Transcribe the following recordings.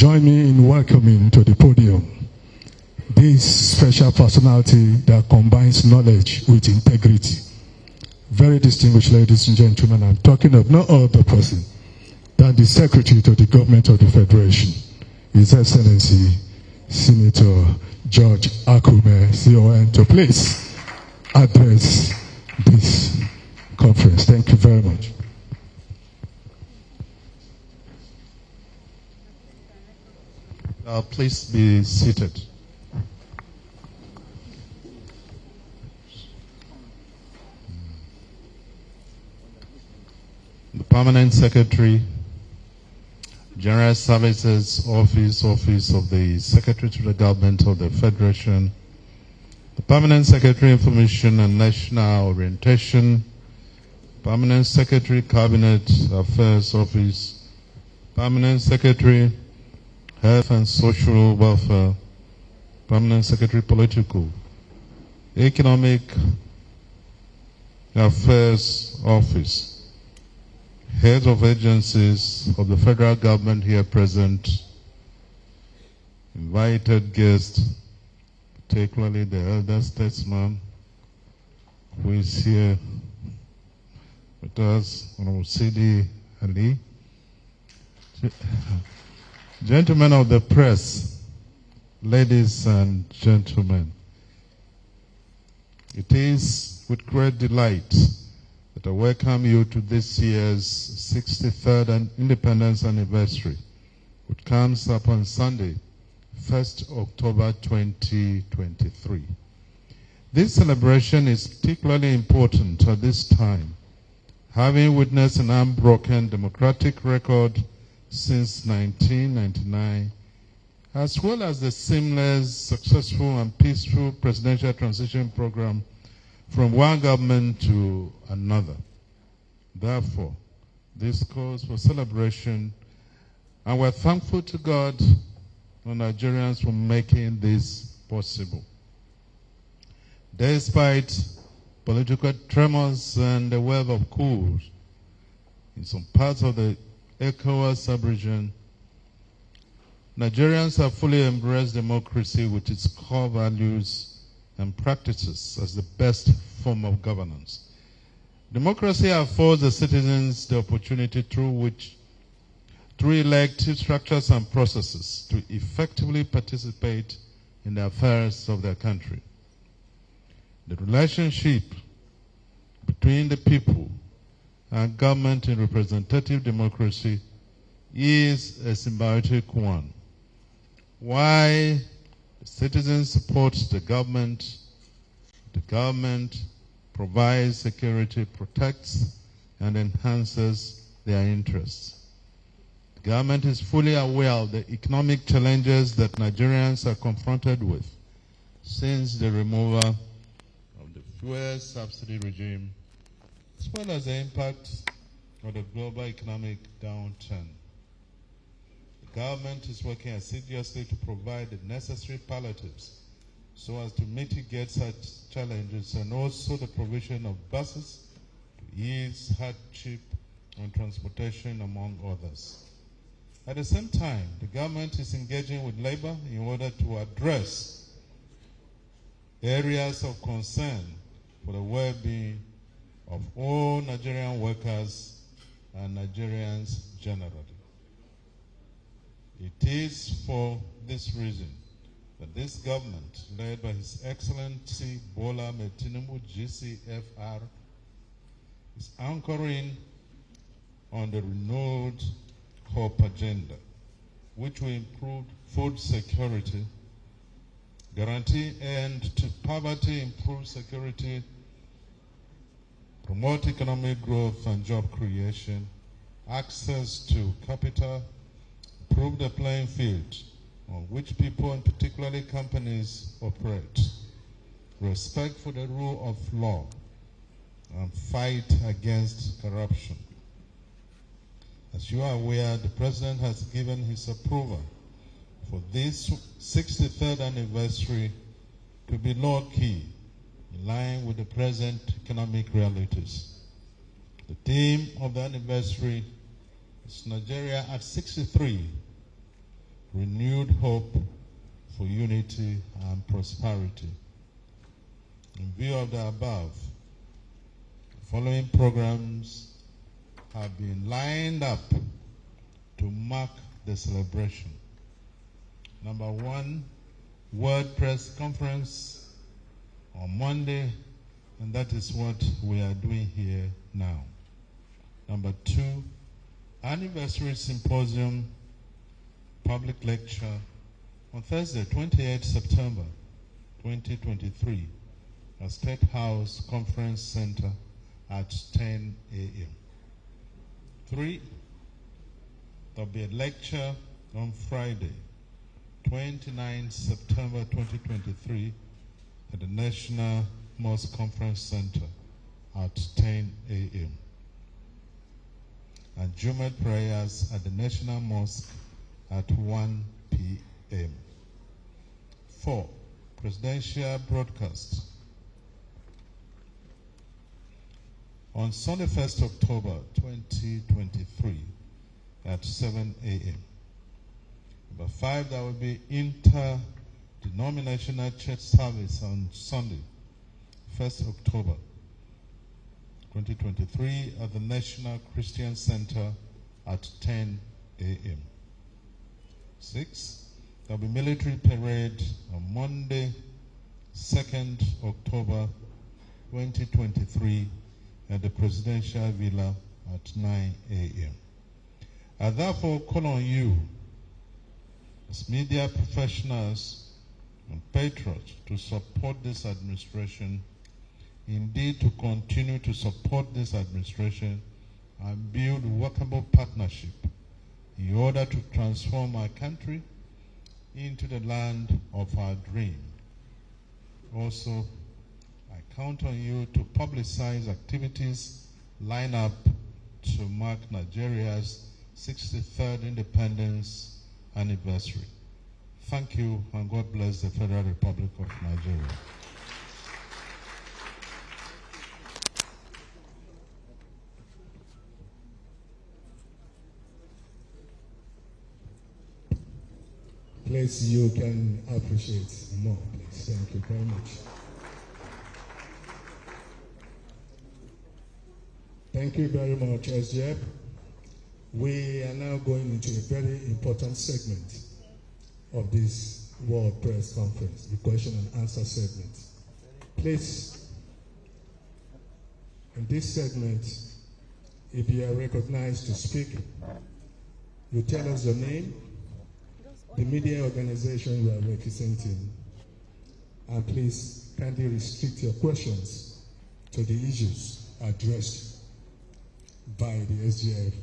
Join me in welcoming to the podium this special personality that combines knowledge with integrity. Very distinguished ladies and gentlemen, I'm talking of no other person than the Secretary to the Government of the Federation, His Excellency Senator George Akume, CON, to please address this conference. Thank you very much. Please be seated. The Permanent Secretary, General Services Office of the Secretary to the Government of the Federation, the Permanent Secretary Information and National Orientation, Permanent Secretary Cabinet Affairs Office, Permanent Secretary Health and Social Welfare, Permanent Secretary Political, Economic Affairs Office, heads of agencies of the federal government here present, invited guests, particularly the elder statesman who is here with us, Honorable Sidi Ali, gentlemen of the press, ladies and gentlemen, it is with great delight that I welcome you to this year's 63rd Independence Anniversary, which comes up on Sunday, 1st October 2023. This celebration is particularly important at this time, having witnessed an unbroken democratic record since 1999, as well as the seamless, successful, and peaceful presidential transition program from one government to another. Therefore, this calls for celebration, and we're thankful to God and Nigerians for making this possible. Despite political tremors and the wave of coups in some parts of the ECOWAS sub-region, Nigerians have fully embraced democracy with its core values and practices as the best form of governance. Democracy affords the citizens the opportunity through elective structures and processes to effectively participate in the affairs of their country. The relationship between the people and government in representative democracy is a symbiotic one. Why the citizens support the government provides security, protects, and enhances their interests. The government is fully aware of the economic challenges that Nigerians are confronted with since the removal of the fuel subsidy regime, as well as the impact of the global economic downturn. The government is working assiduously to provide the necessary palliatives so as to mitigate such challenges, and also the provision of buses to ease hardship on transportation, among others. At the same time, the government is engaging with labor in order to address areas of concern for the well-being of all Nigerian workers and Nigerians generally. It is for this reason that this government, led by His Excellency Bola Ahmed Tinubu, GCFR, is anchoring on the renewed Hope agenda, which will improve food security, guarantee end to poverty, improve security, promote economic growth and job creation, access to capital, improve the playing field on which people and particularly companies operate, respect for the rule of law, and fight against corruption. As you are aware, the President has given his approval for this 63rd anniversary to be low-key, in line with the present economic realities. The theme of the anniversary is Nigeria at 63, renewed hope for unity and prosperity. In view of the above, the following programs have been lined up to mark the celebration. Number 1, World Press Conference on Monday, and that is what we are doing here now. Number 2, Anniversary Symposium, public lecture on Thursday, 28 September 2023 at State House Conference Center at 10 a.m. 3, there'll be a lecture on Friday, 29 September 2023 at the National Mosque Conference Center at 10 a.m. and Jummah prayers at the National Mosque at 1 p.m. 4, presidential broadcast on Sunday, 1st October 2023 at 7 a.m. Number 5, there will be interdenominational church service on Sunday, 1st October 2023 at the National Christian Center at 10 a.m. 6, there will be military parade on Monday, 2nd October 2023 at the Presidential Villa at 9 a.m. I therefore call on you as media professionals and patriots to support this administration, indeed to continue to support this administration and build workable partnership in order to transform our country into the land of our dream. Also, I count on you to publicize activities lined up to mark Nigeria's 63rd independence anniversary. Thank you, and God bless the Federal Republic of Nigeria. Please, you can appreciate more, please. Thank you very much. Thank you very much, SGF. We are now going into a very important segment of this World Press Conference, the question and answer segment. Please, in this segment, if you are recognized to speak, you tell us your name, the media organization you are representing, and please kindly restrict your questions to the issues addressed by the SGF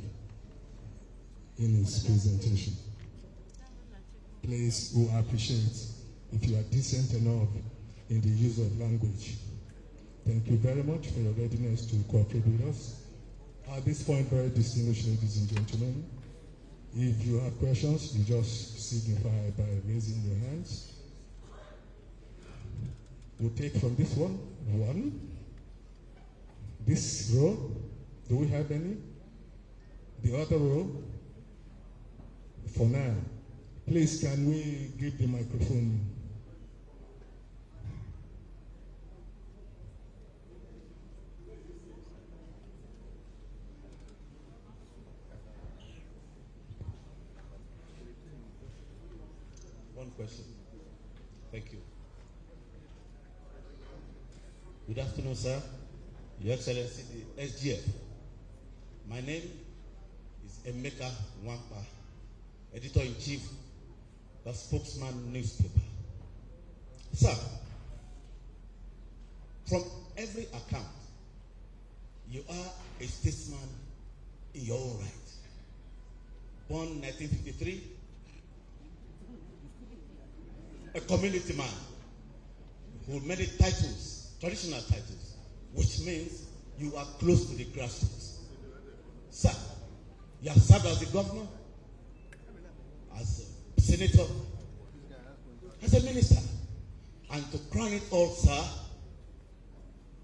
in his presentation. Please, we appreciate if you are decent enough in the use of language. Thank you very much for your readiness to cooperate with us. At this point, very distinguished ladies and gentlemen, if you have questions, you just signify by raising your hands. We'll take from this one. This row, do we have any? The other row? For now, please can we give the microphone? One question. Thank you. Good afternoon, sir. Your Excellency, the SGF. My name is Emeka Wampa, Editor-in-Chief, the Spokesman newspaper. Sir, from every account, you are a statesman in your own right. Born 1953, a community man who made it titles, traditional titles, which means you are close to the grassroots. Sir, you have served as the governor, as a senator, as a minister, and to crown it all, sir,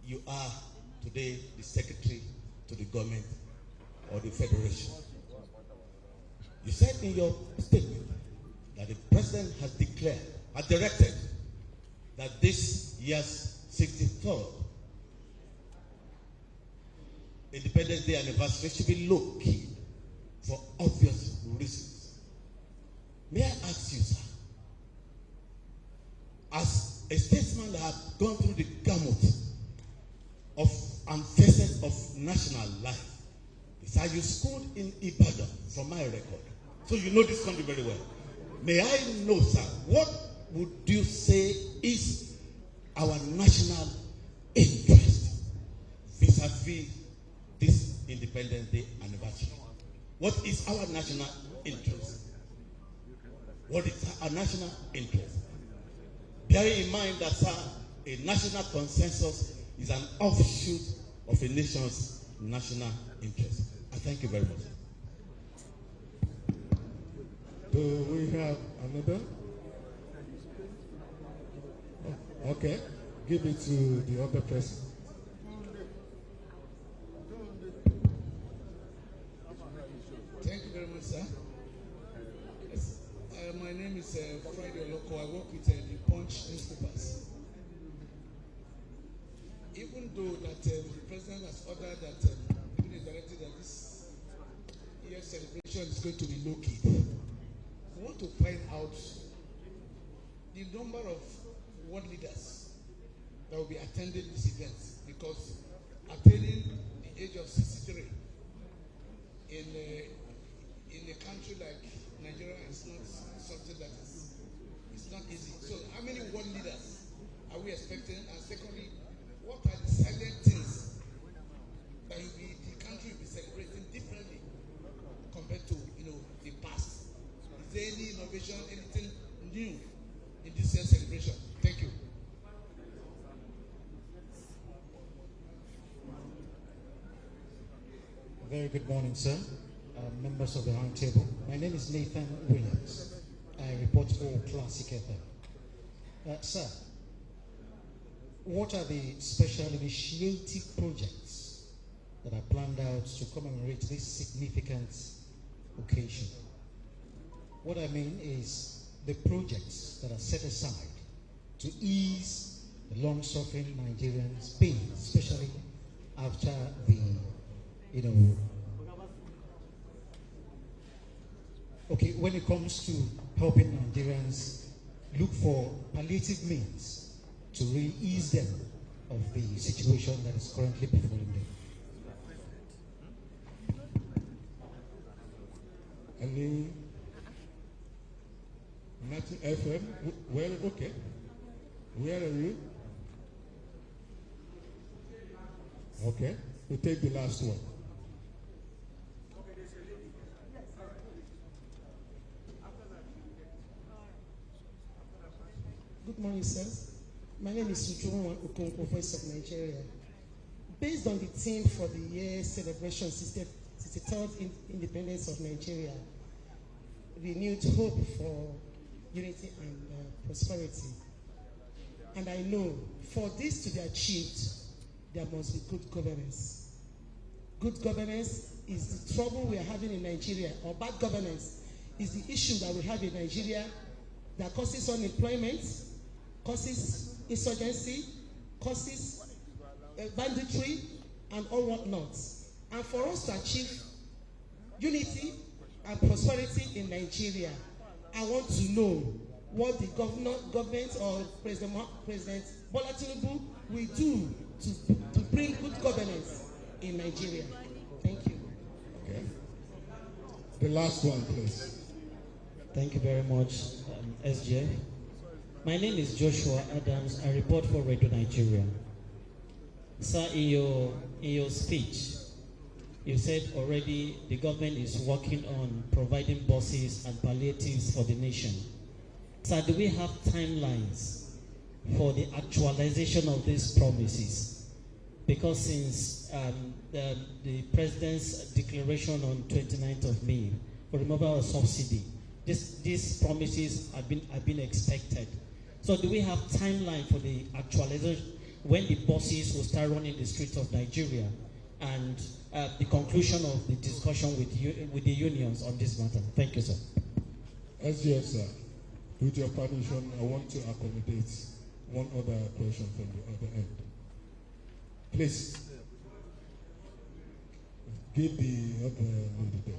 you are today the secretary to the government or the federation. You said in your statement that president has declared, has directed that this year's 63rd Independence Day anniversary should be low-key for obvious reasons. May I ask you, sir, as a statesman that has gone through the gamut of and facets of national life, sir, you schooled in Ibadan, from my record, so you know this country very well. May I know, sir, what would you say is our national interest vis-a-vis this Independence Day anniversary? What is our national interest? What is our national interest? Bearing in mind that, sir, a national consensus is an offshoot of a nation's national interest. I thank you very much. Do we have another? Oh, okay, give it to the other person. Thank you very much, sir. Yes. My name is Friday Oloko. I work with the Punch newspapers. Even though that the president has ordered that, given a directive that this year's celebration is going to be low-key, I want to find out the number of world leaders that will be attending this event, because attaining the age of 63 in a country like Nigeria is not something that is not easy. So how many world leaders are we expecting? And secondly, what are the silent things that the country will be celebrating differently compared to the past? Is there any innovation, anything new in this year's celebration? Thank you. Very good morning, sir. Members of the round table. My name is Nathan Williams. I report for Classic FM. Sir, what are the special initiative projects that are planned out to commemorate this significant occasion? What I mean is the projects that are set aside to ease the long-suffering Nigerians' pain, especially after the, when it comes to helping Nigerians look for palliative means to really ease them of the situation that is currently befalling them. Any Natin FM? Where? Okay. Where are you? Okay. We take the last one. Good morning, sirs. My name is Sujumo Okonkwo, Voice of Nigeria. Based on the theme for the year celebration, 63rd Independence of Nigeria, renewed hope for unity and prosperity. And I know for this to be achieved, there must be good governance. Good governance is the trouble we are having in Nigeria, or bad governance is the issue that we have in Nigeria that causes unemployment, causes insurgency, causes banditry, and all whatnot. And for us to achieve unity and prosperity in Nigeria, I want to know what the government or President Bola Tinubu will do to bring good governance in Nigeria. Thank you. Okay. The last one, please. Thank you very much, SGF. My name is Joshua Adams. I report for Radio Nigeria. Sir, in your speech, you said already the government is working on providing buses and palliatives for the nation. Sir, do we have timelines for the actualization of these promises? Because since the President's declaration on 29th of May for removal of subsidy, these promises have been expected. So do we have timeline for the actualization, when the buses will start running the streets of Nigeria, and the conclusion of the discussion with the unions on this matter? Thank you, sir. SGF, sir. With your permission, I want to accommodate one other question from the other end. Please, give the other lady there.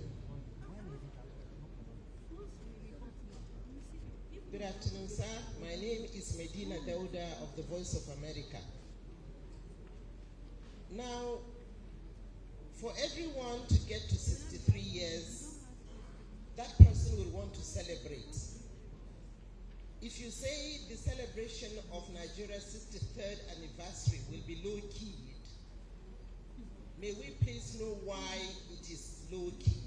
Good afternoon, sir. My name is Medina Dauda of the Voice of America. Now, for everyone to get to 63 years, that person will want to celebrate. If you say the celebration of Nigeria's 63rd anniversary will be low-keyed, may we please know why it is low-keyed?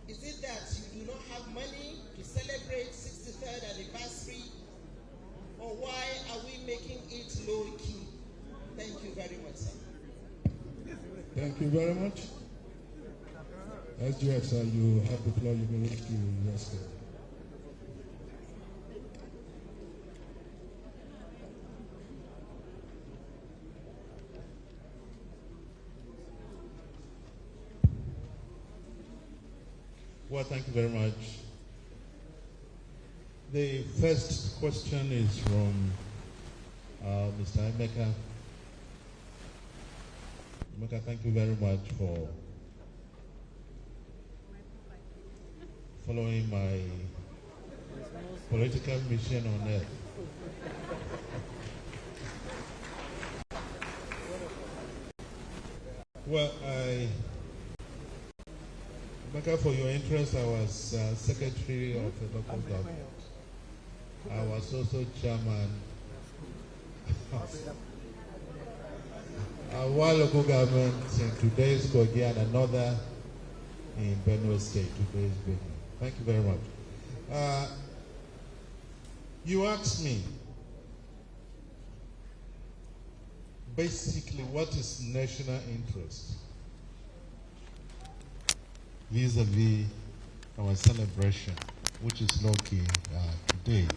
Is it that you do not have money to celebrate 63rd anniversary? Or why are we making it low-key? Thank you very much, sir. Thank you very much. SGF, sir, you have the floor. You may wish to respond. Well, thank you very much. The first question is from Mr. Emeka. Emeka, thank you very much for following my political mission on earth. Well, Emeka, for your interest, I was secretary of the local government. I was also chairman of one local government in today's Kogi and another in Benue State, today's Benue. Thank you very much. You asked me, basically, what is national interest vis-a-vis our celebration, which is low-key today.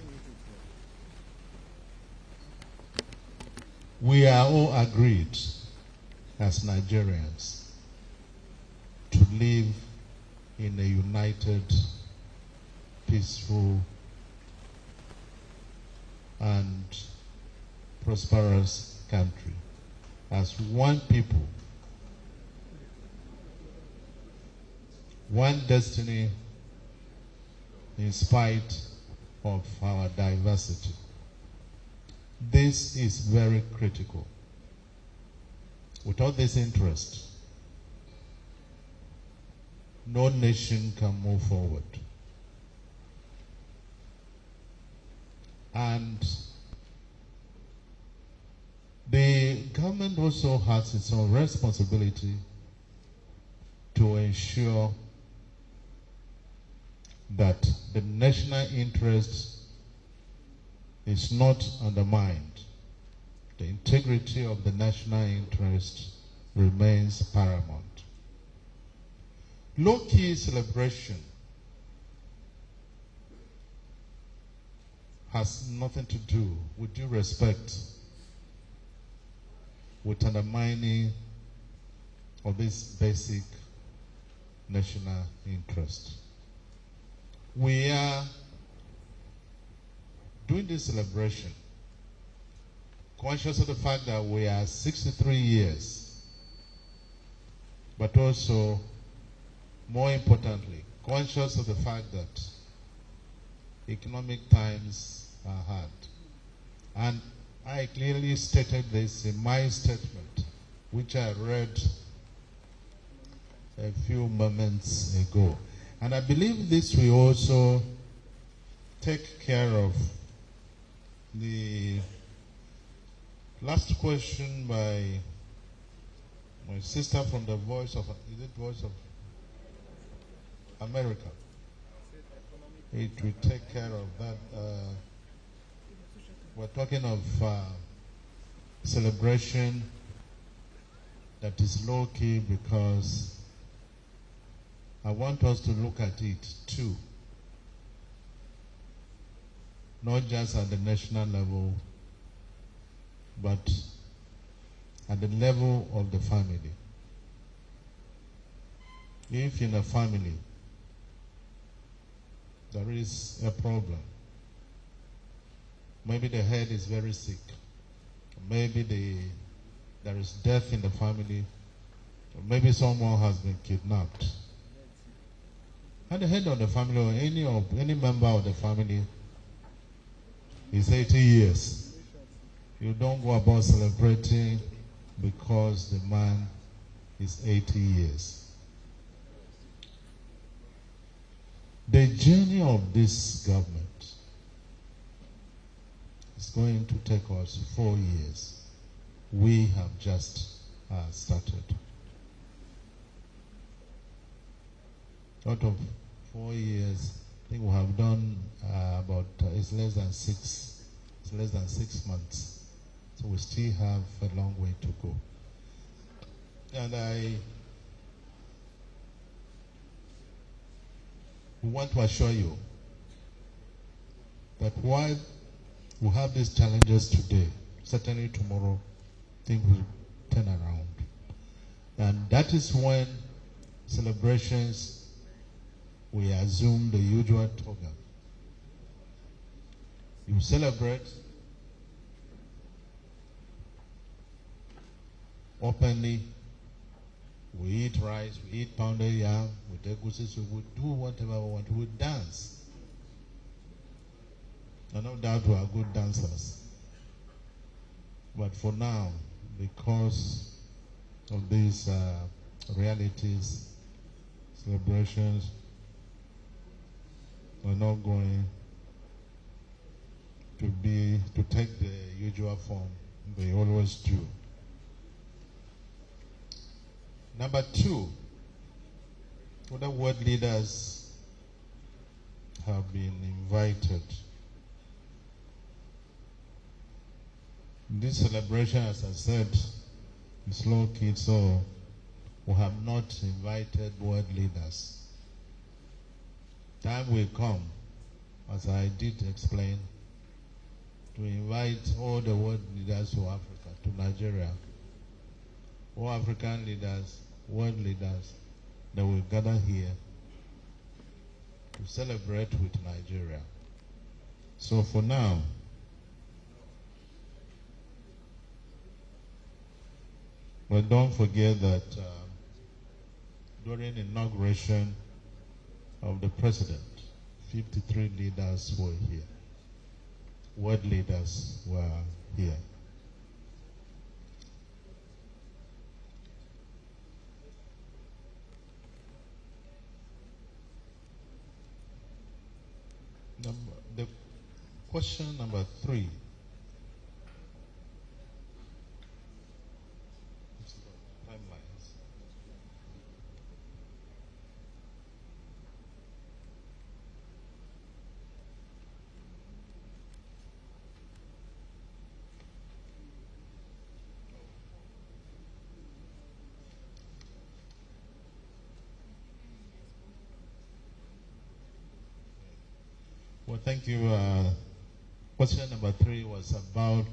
We are all agreed as Nigerians to live in a united, peaceful, and prosperous country as one people, one destiny in spite of our diversity. This is very critical. Without this interest, no nation can move forward. And the government also has its own responsibility to ensure that the national interest is not undermined. The integrity of the national interest remains paramount. Low-key celebration has nothing to do, with due respect, with undermining of this basic national interest. We are doing this celebration conscious of the fact that we are 63 years, but also, more importantly, conscious of the fact that economic times are hard. And I clearly stated this in my statement, which I read a few moments ago. And I believe this will also take care of the last question by my sister from the Voice of America. It will take care of that. We're talking of celebration that is low-key because I want us to look at it too, not just at the national level, but at the level of the family. If in a family there is a problem. Maybe the head is very sick. Maybe there is death in the family. Or maybe someone has been kidnapped. And the head of the family or any member of the family is 80 years. You don't go about celebrating because the man is 80 years. The journey of this government is going to take us 4 years. We have just started. Out of 4 years, I think we have done it's less than 6 months. So we still have a long way to go. And I want to assure you that while we have these challenges today, certainly tomorrow things will turn around. And that is when celebrations we assume the usual toga. You celebrate openly. We eat rice, we eat pounded yam, we take gooses, we do whatever we want. We dance. I no doubt we are good dancers. But for now, because of these realities, celebrations, we're not going to take the usual form they always do. Number 2, other world leaders have been invited. This celebration, as I said, is low key, so we have not invited world leaders. Time will come, as I did explain, to invite all the world leaders to Africa, to Nigeria. All African leaders, world leaders, that will gather here to celebrate with Nigeria. So for now, but don't forget that during inauguration of the president, 53 leaders were here. World leaders were here. The question number 3. Timelines. Well, thank you. Question number 3 was about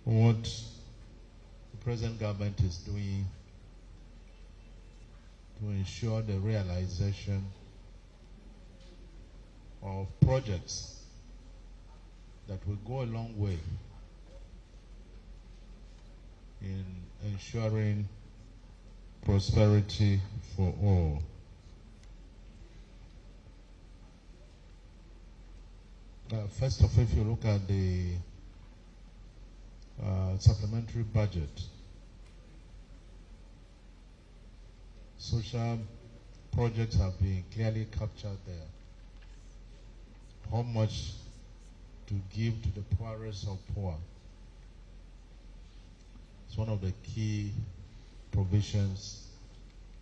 what the present government is doing to ensure the realization of projects that will go a long way in ensuring prosperity for all. First of all, if you look at the supplementary budget, social projects have been clearly captured there. How much to give to the poorest of poor. It's one of the key provisions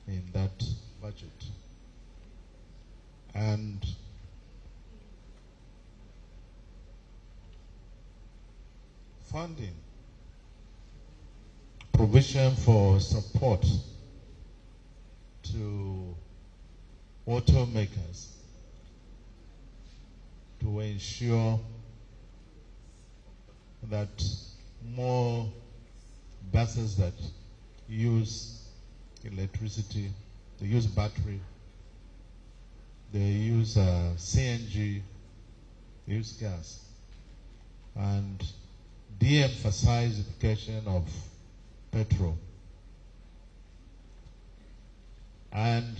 in that budget. And funding, provision for support to automakers to ensure that more buses that use electricity They use battery. They use CNG. They use gas. And de-emphasize the application of petrol. And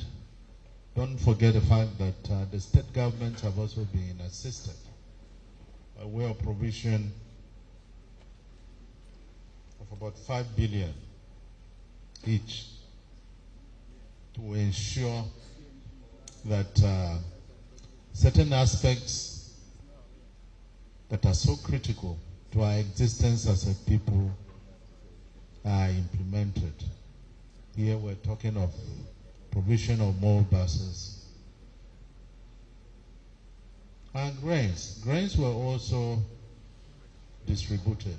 don't forget the fact that the state governments have also been assisted by way of provision of about 5 billion each to ensure that certain aspects that are so critical to our existence as a people are implemented. Here we're talking of provision of more buses. And grains. Grains were also distributed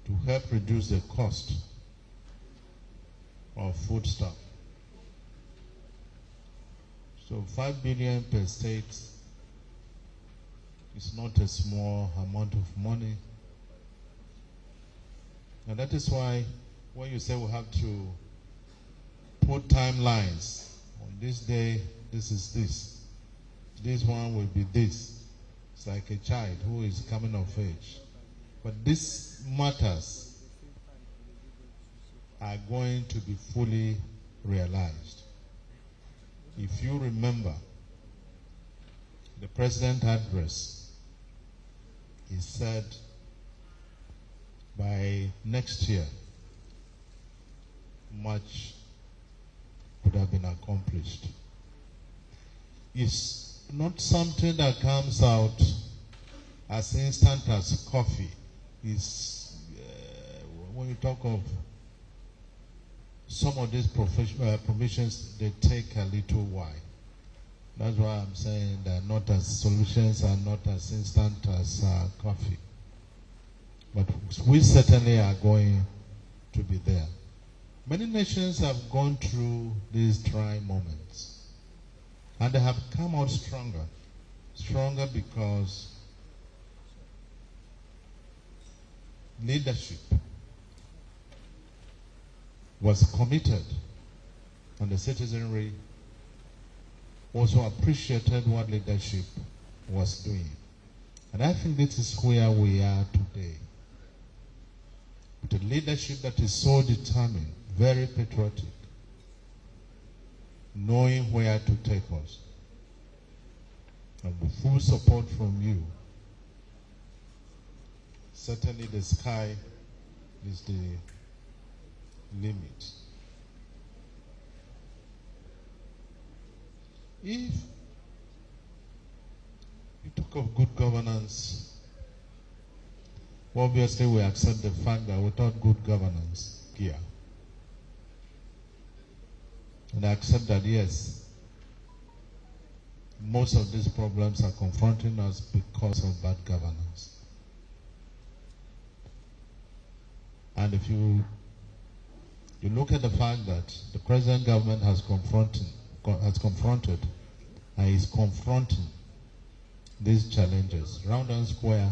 to help reduce the cost of foodstuff. So 5 billion per state is not a small amount of money. And that is why when you say we have to put timelines, on this day, this is this. This one will be this. It's like a child who is coming of age. But these matters are going to be fully realized. If you remember the president's address, he said by next year, much could have been accomplished. It's not something that comes out as instant as coffee. It's, when you talk of some of these provisions, they take a little while. That's why I'm saying that not as solutions are not as instant as coffee. But we certainly are going to be there. Many nations have gone through these trying moments, and they have come out stronger. Stronger because leadership was committed, and the citizenry also appreciated what leadership was doing. And I think this is where we are today. With a leadership that is so determined, very patriotic, knowing where to take us, and with full support from you. Certainly the sky is the limit. If you talk of good governance, obviously we accept the fact that without good governance here, and I accept that yes, most of these problems are confronting us because of bad governance. And if you look at the fact that the present government has confronted and is confronting these challenges, round and square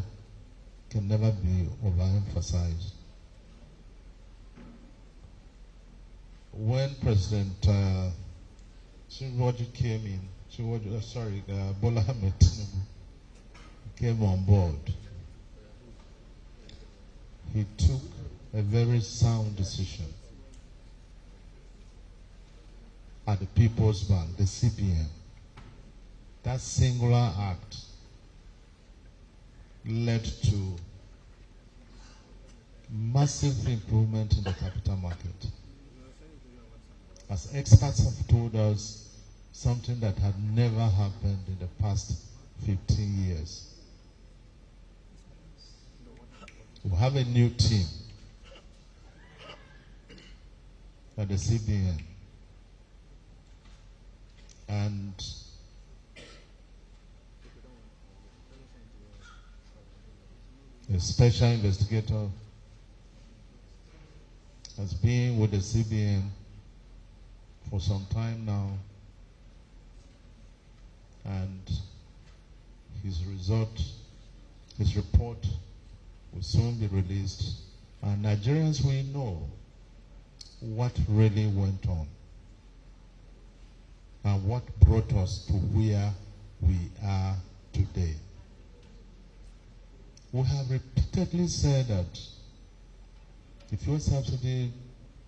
can never be overemphasized. When President Shivaji came in, Bola Ahmed Tinubu came on board, he took a very sound decision at the People's Bank, the CBN. That singular act led to massive improvement in the capital market. As experts have told us, something that had never happened in the past 15 years. We have a new team at the CBN, and a special investigator has been with the CBN for some time now, and his report will soon be released, and Nigerians will know what really went on. and what brought us to where we are today. We have repeatedly said that the fuel subsidy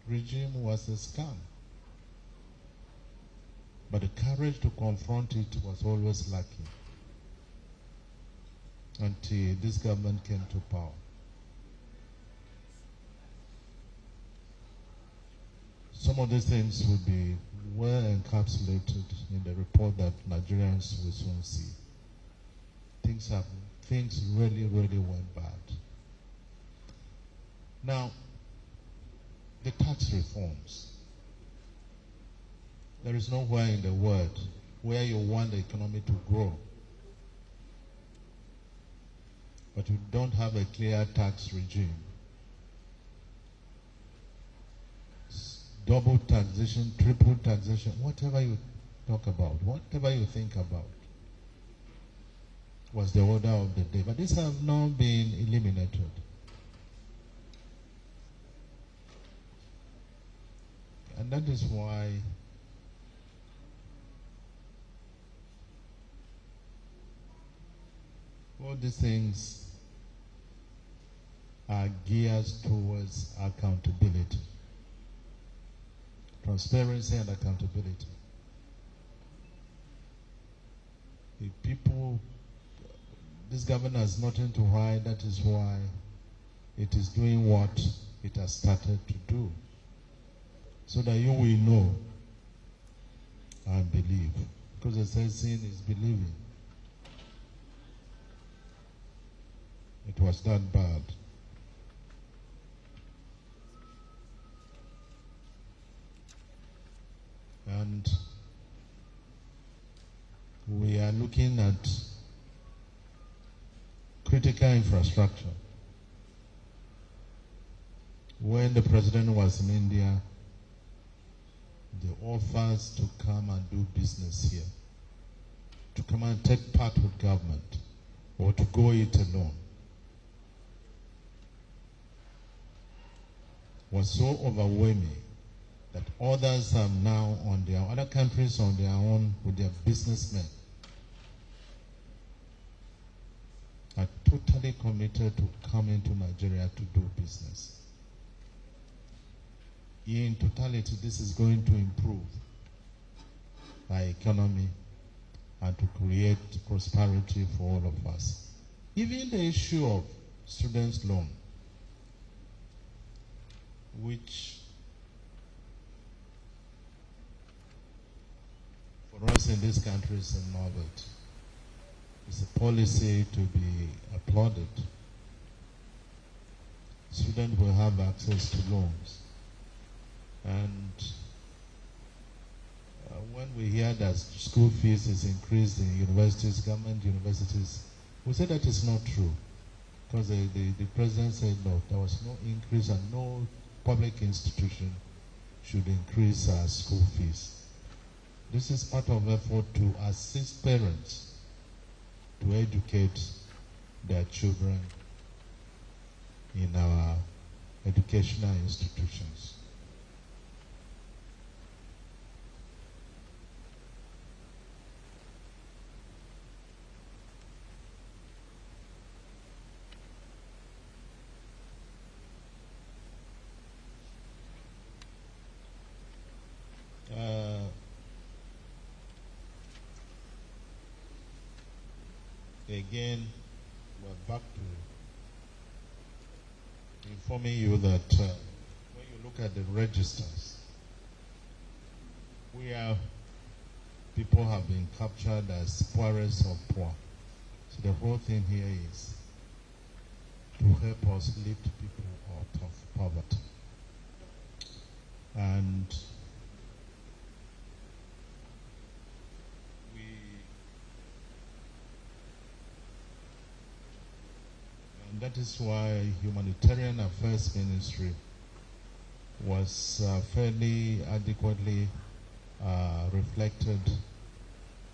regime was a scam, but the courage to confront it was always lacking until this government came to power. Some of these things will be well encapsulated in the report that Nigerians will soon see. Things really, really went bad. Now, the tax reforms. There is nowhere in the world where you want the economy to grow, but you don't have a clear tax regime. Double taxation, triple taxation, whatever you talk about, whatever you think about, was the order of the day. But these have now been eliminated. And that is why all these things are geared towards accountability. Transparency and accountability. If this government has nothing to hide, that is why it is doing what it has started to do. So that you will know and believe. Because it says seeing is believing. It was that bad. And we are looking at critical infrastructure. When the president was in India, the offers to come and do business here, to come and take part with government, or to go it alone, was so overwhelming that others are now on their other countries on their own with their businessmen are totally committed to coming to Nigeria to do business. In totality, this is going to improve our economy and to create prosperity for all of us. Even the issue of students' loan, which for us in this country is a novelty. It's a policy to be applauded. Students will have access to loans. And when we hear that school fees is increased in universities, government universities, we say that is not true. Because the president said no, there was no increase and no public institution should increase school fees. This is part of effort to assist parents to educate their children in our educational institutions. Again, we're back to informing you that when you look at the registers, people have been captured as poorest of poor. So the whole thing here is to help us lift people out of poverty. And that is why Humanitarian Affairs Ministry was fairly adequately reflected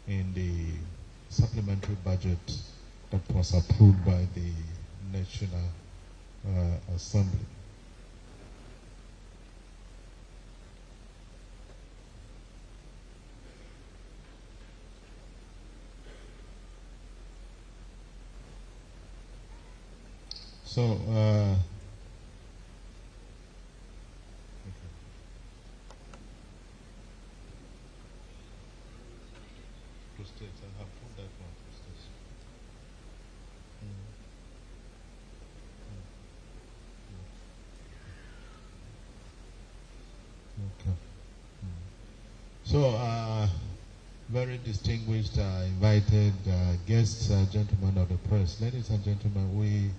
in the supplementary budget that was approved by the National Assembly. So, So, very distinguished, invited guests, gentlemen of the press, ladies and gentlemen, we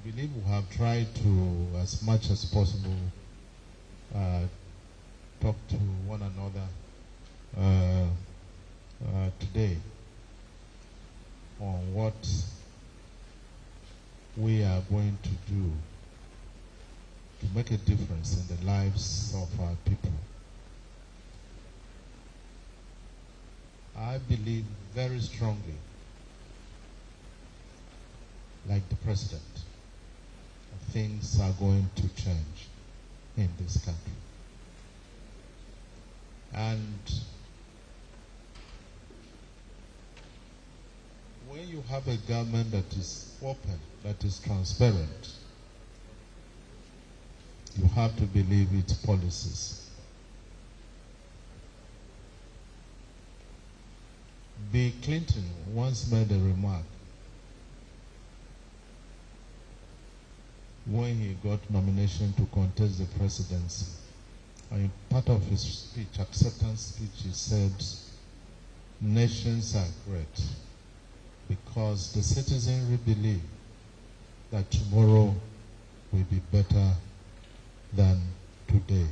believe we have tried to, as much as possible, talk to one another today on what we are going to do to make a difference in the lives of our people. I believe very strongly, like the president, that things are going to change in this country. And when you have a government that is open, that is transparent, you have to believe its policies. Bill Clinton once made a remark when he got nomination to contest the presidency. In part of his speech, acceptance speech, he said, nations are great because the citizenry believe that tomorrow will be better than today.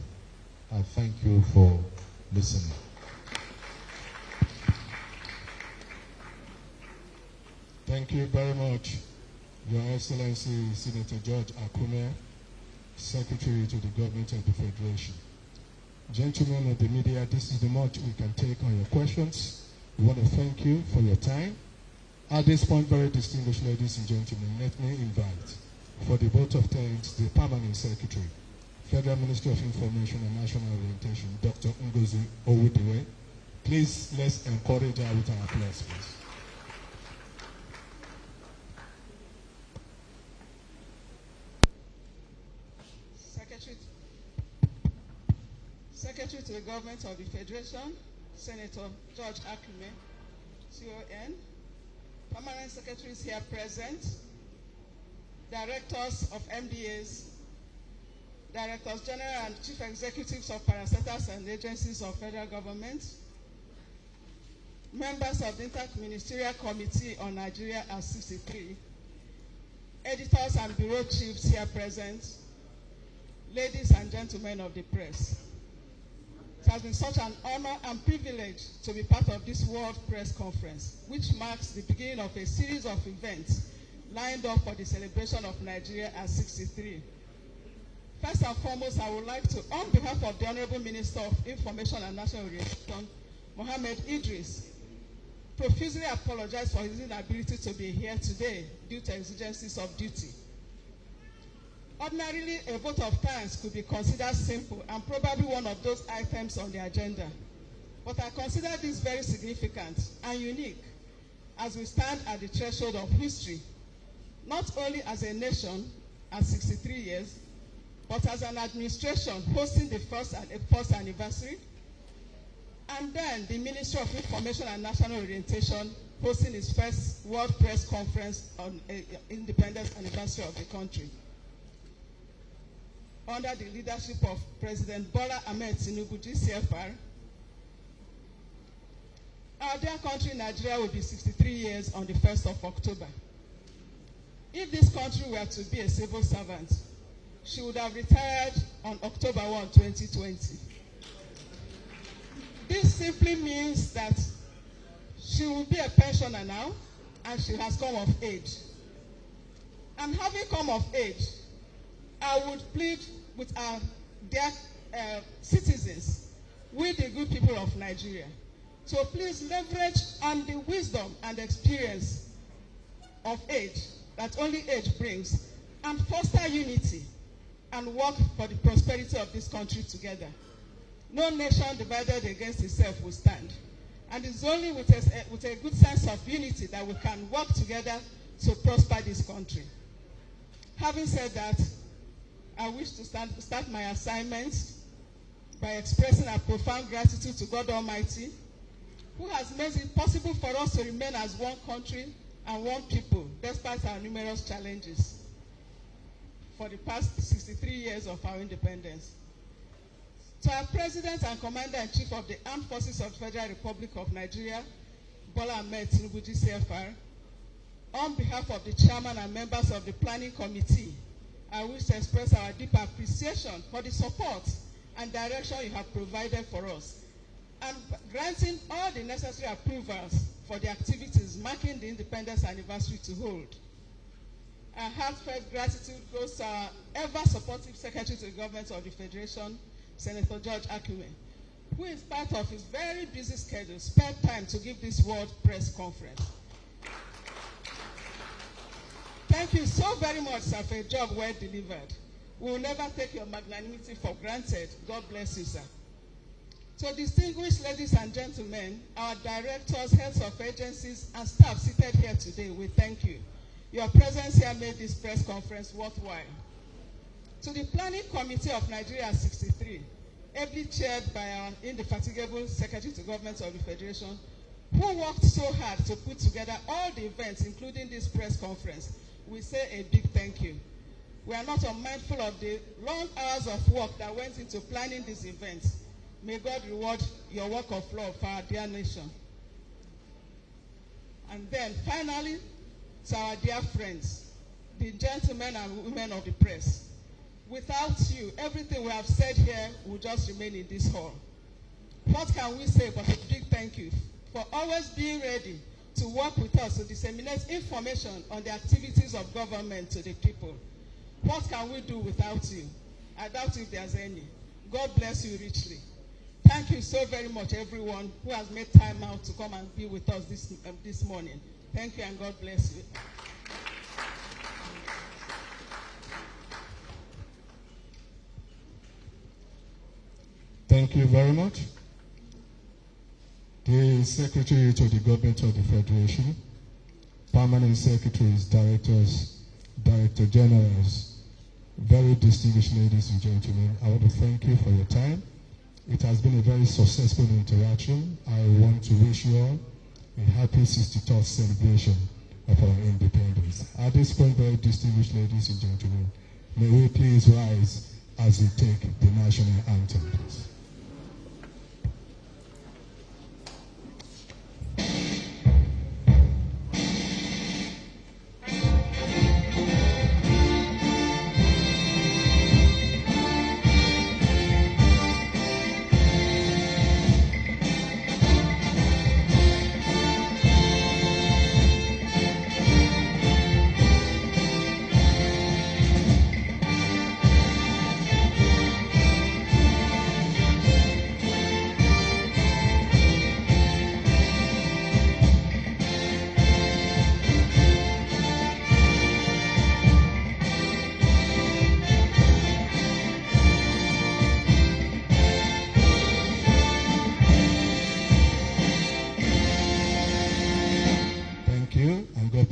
I thank you for listening. Thank you very much, Your Excellency Senator George Akume, Secretary to the Government of the Federation. Gentlemen of the media, this is the much we can take on your questions. We want to thank you for your time. At this point, very distinguished ladies and gentlemen, let me invite for the vote of thanks the Permanent Secretary, Federal Ministry of Information and National Orientation, Dr. Ngozi Owudiwe. Please, let's encourage her with our applause, please. Secretary to the Government of the Federation, Senator George Akume, CON, Permanent Secretaries here present, Directors of MDAs, Directors General and Chief Executives of parastatals and agencies of federal government, members of the Inter-Ministerial Committee on Nigeria at 63, editors and bureau chiefs here present, ladies and gentlemen of the press. It has been such an honor and privilege to be part of this World Press Conference, which marks the beginning of a series of events lined up for the celebration of Nigeria at 63. First and foremost, I would like to, on behalf of the Honorable Minister of Information and National Orientation, Mohammed Idris, profusely apologize for his inability to be here today due to exigencies of duty. Ordinarily, a vote of thanks could be considered simple and probably one of those items on the agenda. But I consider this very significant and unique as we stand at the threshold of history, not only as a nation at 63 years, but as an administration hosting the first anniversary, and then the Ministry of Information and National Orientation hosting its first World Press Conference on independence anniversary of the country. Under the leadership of President Bola Ahmed Tinubu, GCFR, our dear country, Nigeria, will be 63 years on the 1st of October. If this country were to be a civil servant, she would have retired on October 1, 2020. This simply means that she will be a pensioner now, and she has come of age. And having come of age, I would plead with our dear citizens, with the good people of Nigeria, to please leverage on the wisdom and experience of age that only age brings, and foster unity and work for the prosperity of this country together. No nation divided against itself will stand. And it's only with a good sense of unity that we can work together to prosper this country. Having said that, I wish to start my assignment by expressing our profound gratitude to God Almighty, who has made it possible for us to remain as one country and one people, despite our numerous challenges for the past 63 years of our independence. To our President and Commander-in-Chief of the Armed Forces of the Federal Republic of Nigeria, Bola Ahmed Tinubu GCFR, on behalf of the Chairman and members of the Planning Committee, I wish to express our deep appreciation for the support and direction you have provided for us, and granting all the necessary approvals for the activities marking the independence anniversary to hold. Our heartfelt gratitude goes to our ever-supportive Secretary to the Government of the Federation, Senator George Akume, who in spite of his very busy schedule spent time to give this World Press Conference. Thank you so very much, sir, for a job well delivered. We will never take your magnanimity for granted. God bless you, sir. So, distinguished ladies and gentlemen, our directors, heads of agencies, and staff seated here today, we thank you. Your presence here made this press conference worthwhile. To the Planning Committee of Nigeria 63, ably chaired by our indefatigable Secretary to Government of the Federation, who worked so hard to put together all the events, including this press conference, we say a big thank you. We are not unmindful of the long hours of work that went into planning this event. May God reward your work of love for our dear nation. And then finally, to our dear friends, the gentlemen and women of the press. Without you, everything we have said here will just remain in this hall. What can we say but a big thank you for always being ready to work with us to disseminate information on the activities of government to the people. What can we do without you? I doubt if there's any. God bless you richly. Thank you so very much, everyone who has made time out to come and be with us this morning. Thank you, and God bless you. Thank you very much. The Secretary to the Government of the Federation, Permanent Secretaries, Directors, Director Generals, very distinguished ladies and gentlemen, I want to thank you for your time. It has been a very successful interaction. I want to wish you all a happy 63rd celebration of our independence. At this point, very distinguished ladies and gentlemen, may we please rise as we take the national anthem, please.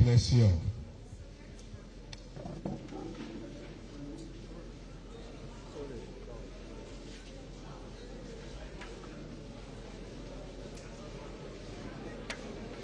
Bless you all.